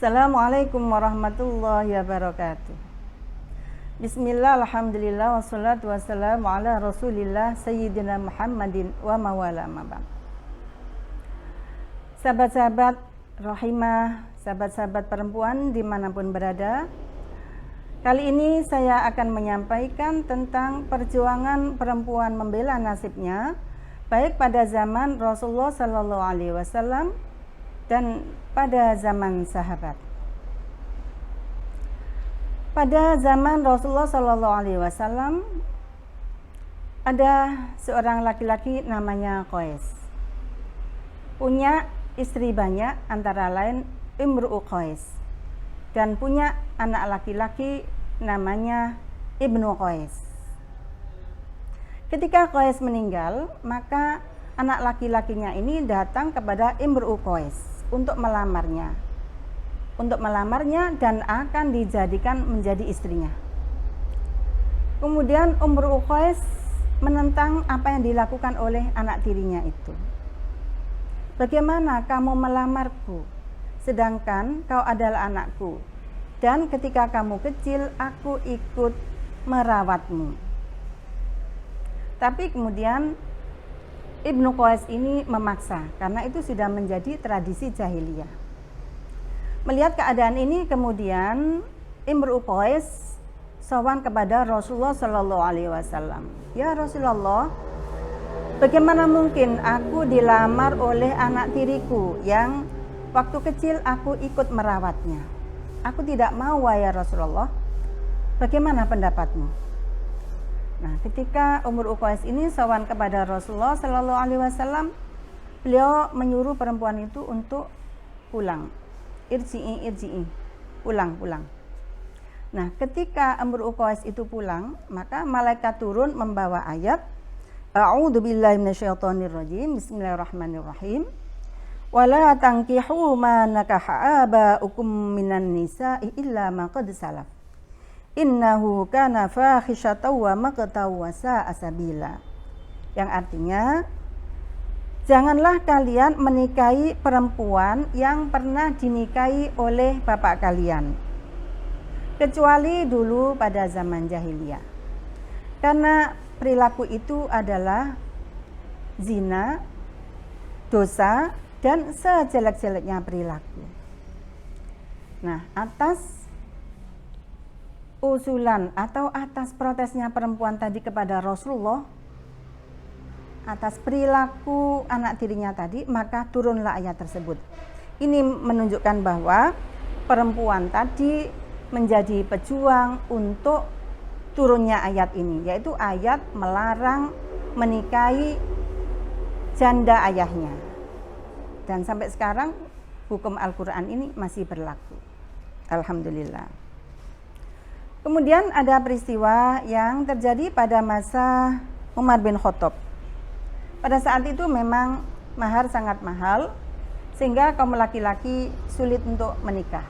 Assalamualaikum warahmatullahi wabarakatuh. Bismillah, alhamdulillah, wassalatu wassalamu ala rasulillah sayyidina Muhammadin wa mawala mabam. Sahabat-sahabat rahimah, sahabat-sahabat perempuan dimanapun berada, kali ini saya akan menyampaikan tentang perjuangan perempuan membela nasibnya, baik pada zaman Rasulullah Sallallahu Alaihi Wasallam dan pada zaman sahabat. Pada zaman Rasulullah Sallallahu Alaihi Wasallam ada seorang laki-laki namanya Qais, punya istri banyak, antara lain Imru'u Qais, dan punya anak laki-laki namanya Ibnu Qais. Ketika Qais meninggal, maka anak laki-lakinya ini datang kepada Imru'u Qais untuk melamarnya dan akan dijadikan menjadi istrinya. Kemudian Imru'u Qais menentang apa yang dilakukan oleh anak tirinya itu. Bagaimana kamu melamarku, sedangkan kau adalah anakku, dan ketika kamu kecil aku ikut merawatmu. Tapi kemudian Ibnu Qais ini memaksa, karena itu sudah menjadi tradisi jahiliyah. Melihat keadaan ini, kemudian Imru'u Qais sowan kepada Rasulullah Sallallahu Alaihi Wasallam. Ya Rasulullah, bagaimana mungkin aku dilamar oleh anak tiriku yang waktu kecil aku ikut merawatnya? Aku tidak mau, wahai Rasulullah. Bagaimana pendapatmu? Nah, ketika Imru'u Qais ini sowan kepada Rasulullah Sallallahu Alaihi Wasallam, beliau menyuruh perempuan itu untuk pulang. Irji'i, pulang. Nah, ketika Imru'u Qais itu pulang, maka malaikat turun membawa ayat A'udzubillahi minasyaitonirrajim. Bismillahirrahmanirrahim. Wala tankihu ma nakaha aba'ukum minan nisa'i illa ma qad salaf. Innahu kana fahisyatan wa maqtaw wa sa'a sabila. Yang artinya, janganlah kalian menikahi perempuan yang pernah dinikahi oleh bapak kalian, kecuali dulu pada zaman jahiliyah. Karena perilaku itu adalah zina, dosa, dan sejelek-jeleknya perilaku. Nah, atas usulan atau atas protesnya perempuan tadi kepada Rasulullah, atas perilaku anak tirinya tadi, maka turunlah ayat tersebut. Ini menunjukkan bahwa perempuan tadi menjadi pejuang untuk turunnya ayat ini, yaitu ayat melarang menikahi janda ayahnya. Dan sampai sekarang hukum Al-Quran ini masih berlaku. Alhamdulillah. Kemudian ada peristiwa yang terjadi pada masa Umar bin Khattab. Pada saat itu memang mahar sangat mahal, sehingga kaum laki-laki sulit untuk menikah.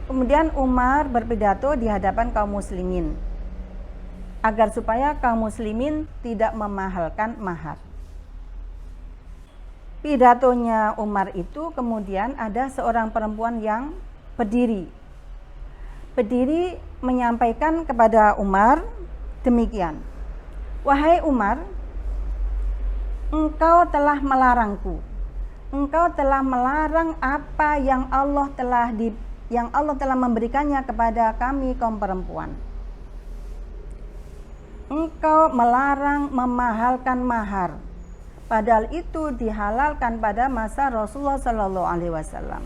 Kemudian Umar berpidato di hadapan kaum muslimin, agar supaya kaum muslimin tidak memahalkan mahar. Pidatonya Umar itu kemudian ada seorang perempuan yang berdiri menyampaikan kepada Umar demikian. Wahai Umar, engkau telah melarangku. Engkau telah melarang apa yang Allah telah memberikannya kepada kami kaum perempuan. Engkau melarang memahalkan mahar, padahal itu dihalalkan pada masa Rasulullah Sallallahu Alaihi Wasallam.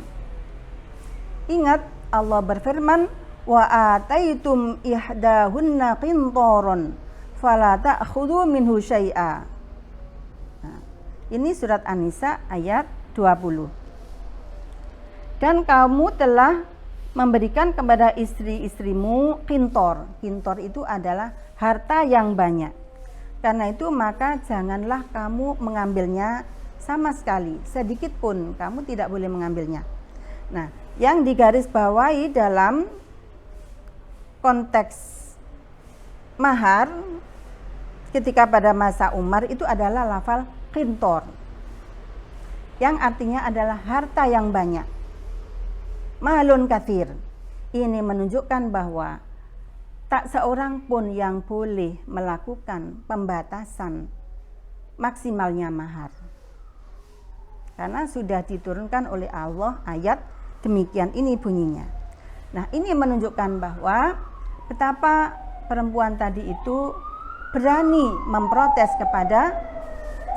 Ingat, Allah berfirman, wa ataitum ihdahunna qintaron fala ta'khudhu minhu syai'a. Ini surat An-Nisa ayat 20. Dan kamu telah memberikan kepada istri-istrimu qintor. Qintor itu adalah harta yang banyak. Karena itu maka janganlah kamu mengambilnya sama sekali. Sedikit pun kamu tidak boleh mengambilnya. Nah, yang digarisbawahi dalam konteks mahar ketika pada masa Umar itu adalah lafal qintor, yang artinya adalah harta yang banyak. malun katsir. Ini menunjukkan bahwa tak seorang pun yang boleh melakukan pembatasan maksimalnya mahar. Karena sudah diturunkan oleh Allah ayat demikian, ini bunyinya. Nah, ini menunjukkan bahwa betapa perempuan tadi itu berani memprotes kepada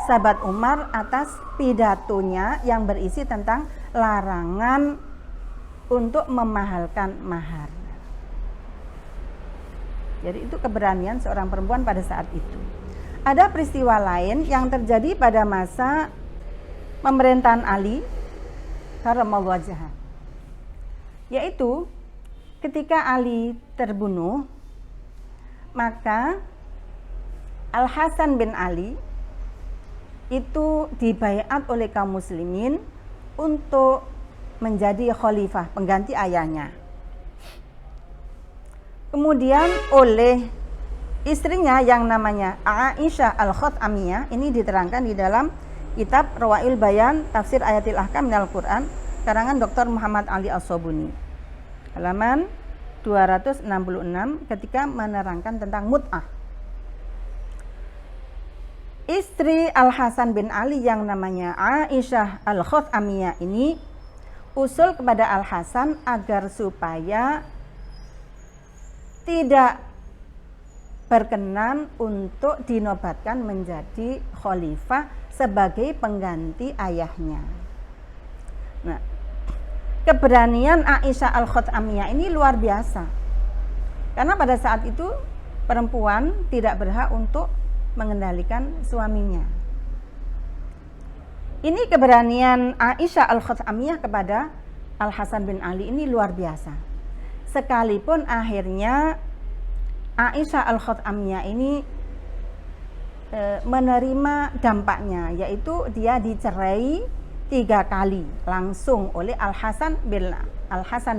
sahabat Umar atas pidatonya yang berisi tentang larangan untuk memahalkan mahar. Jadi itu keberanian seorang perempuan pada saat itu. Ada peristiwa lain yang terjadi pada masa pemerintahan Ali karramallahu wajhah, yaitu ketika Ali terbunuh, maka Al-Hasan bin Ali itu dibaiat oleh kaum muslimin untuk menjadi khalifah pengganti ayahnya. Kemudian oleh istrinya yang namanya Aisyah Al-Khatmiyah, ini diterangkan di dalam kitab Rawail Bayan Tafsir Ayatil Ahkam minal Quran karangan Dr. Muhammad Ali As-Sobuni, halaman 266, ketika menerangkan tentang mut'ah. Istri Al-Hasan bin Ali yang namanya Aisyah Al-Khatmiyah ini usul kepada Al-Hasan agar supaya tidak berkenan untuk dinobatkan menjadi khalifah sebagai pengganti ayahnya. Nah, keberanian Aisyah Al-Khatmiyah ini luar biasa. Karena pada saat itu perempuan tidak berhak untuk mengendalikan suaminya. Ini keberanian Aisyah Al-Khatmiyah kepada Al-Hasan bin Ali ini luar biasa. Sekalipun akhirnya Aisyah Al-Khatmiyah ini menerima dampaknya, yaitu dia dicerai 3 kali langsung oleh Al-Hasan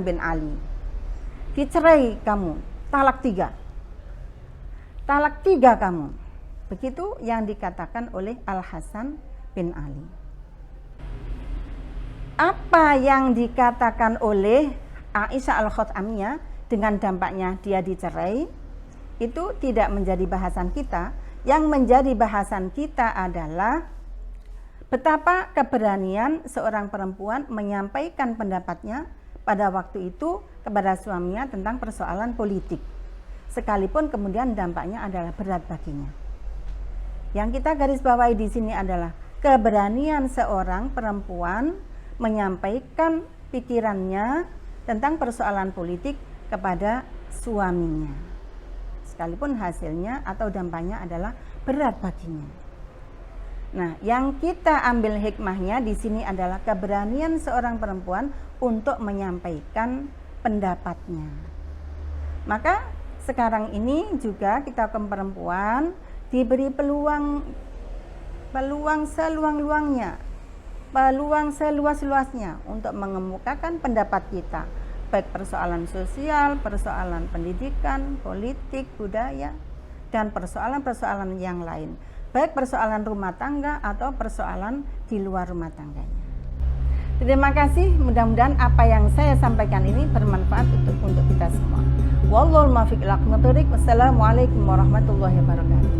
bin Ali. Dicerai kamu, talak 3. Talak 3 kamu. Begitu yang dikatakan oleh Al-Hasan bin Ali. Apa yang dikatakan oleh Aisyah Al-Khatmiyah dengan dampaknya dia dicerai, itu tidak menjadi bahasan kita. Yang menjadi bahasan kita adalah betapa keberanian seorang perempuan menyampaikan pendapatnya pada waktu itu kepada suaminya tentang persoalan politik, sekalipun kemudian dampaknya adalah berat baginya. Yang kita garis bawahi di sini adalah keberanian seorang perempuan menyampaikan pikirannya tentang persoalan politik kepada suaminya, sekalipun hasilnya atau dampaknya adalah berat baginya. Nah, yang kita ambil hikmahnya di sini adalah keberanian seorang perempuan untuk menyampaikan pendapatnya. Maka sekarang ini juga kita kaum perempuan diberi peluang seluang-luangnya, peluang seluas-luasnya untuk mengemukakan pendapat kita, baik persoalan sosial, persoalan pendidikan, politik, budaya, dan persoalan-persoalan yang lain, baik persoalan rumah tangga atau persoalan di luar rumah tangganya. Terima kasih, mudah-mudahan apa yang saya sampaikan ini bermanfaat untuk kita semua. Wallahul muwaffiq ila aqwamit thoriq. Wassalamualaikum warahmatullahi wabarakatuh.